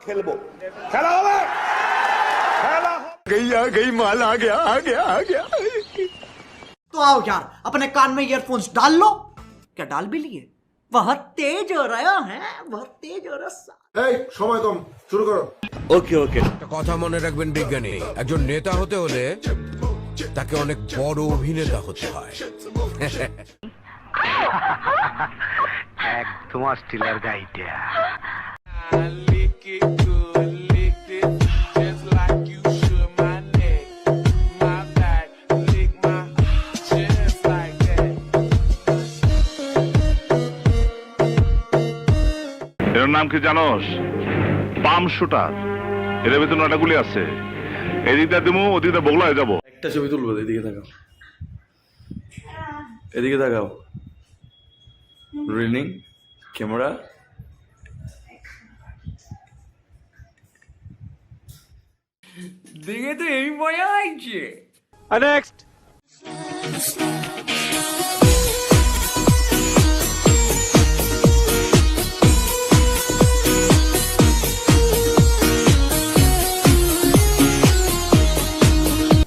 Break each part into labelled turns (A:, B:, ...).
A: खेलबो खेला হবে खेला
B: आ गई माल आ गया
C: तो आओ यार अपने कान में ईयरफोन्स डाल लो। क्या डाल भी लिए? बहुत तेज हो रहा है, बहुत तेज हो रहा।
D: এই সময় কম, শুরু করো।
A: ওকে ওকে
E: একটা কথা মনে রাখবেন বিজ্ঞানী, একজন নেতা হতে হলে তাকে অনেক বড় অভিনেতা হতে হয়।
F: একদম অস্ট্রেলিয়ার গাইডা।
G: এর নাম কি জানোস? পাম শুটার। এর ভিতরে 9টা গুলি আছে। এদিকটা দিমু, ওদিকটা বগলা হয়ে যাবো।
D: একটা ছবি তুলবো, এদিকে তাকাও, এদিকে তাকাও। রিলিং ক্যামেরা,
C: দেখে তো এই মজা আইছে।
A: নেক্সট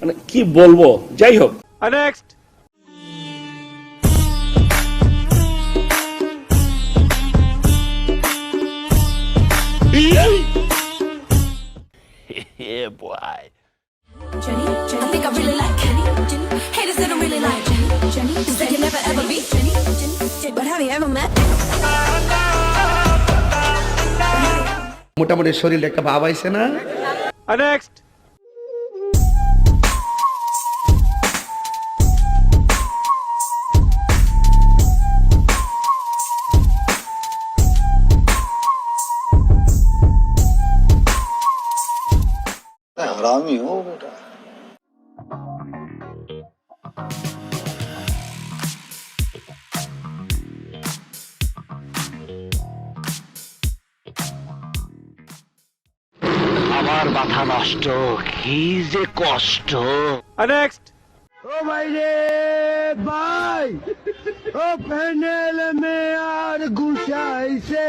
A: মানে কি বলবো, যাই হোক next
H: Jenny, I think I really like Jenny. Haters that don't really like Jenny. You said you'll never ever be Jenny. But have you ever met?
B: মোটামুটি শরীরে একটা ভাব আইছে না?
A: নেক্সট
D: हरामी हो बेटा।
F: আমার মাথা নষ্ট, কি যে কষ্ট।
A: নেক্সট
B: ও ভাই রে ভাই, ও প্যানেল মে আর ঘুষাইছে,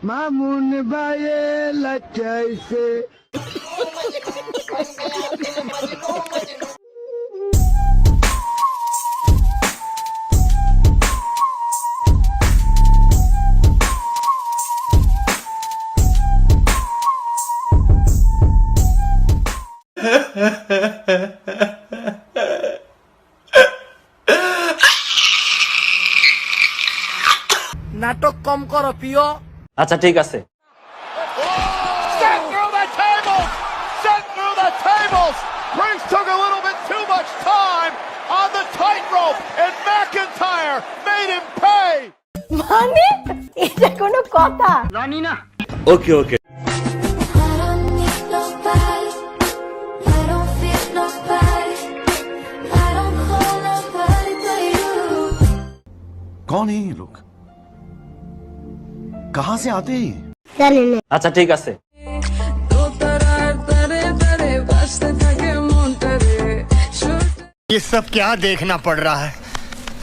B: মামুন ভাইয়ে লাচাইছে।
C: নাটক কম করো প্রিয়।
I: আচ্ছা ঠিক আছে।
G: Prince took a little bit too much time on the tightrope, and McIntyre made him pay.
H: মানে এটা কোনো কথা?
F: জানি না।
A: ওকে ওকে
H: I don't need nobody. I don't feel nobody. I don't call nobody but you.
B: कौन है ये लोग? कहां से आते हैं?
I: আচ্ছা ঠিক আছে।
B: ये सब क्या देखना पड़ रहा है?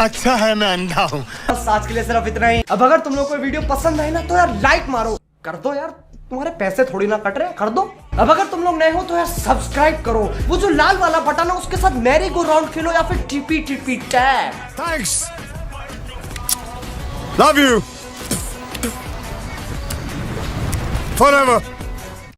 B: अच्छा है मैं अंधा हूँ।
C: बस आज के लिए सिर्फ इतना ही। अब अगर तुम लोग को वीडियो पसंद आए ना तो यार लाइक मारो, कर दो यार, तुम्हारे पैसे थोड़ी ना कट रहे, कर दो। अब अगर तुम लोग नए हो तो यार सब्सक्राइब करो, वो जो लाल वाला बटन है उसके साथ मैरी गो राउंड खेलो या फिर TP TP tag.
B: Thanks. Love you. Forever.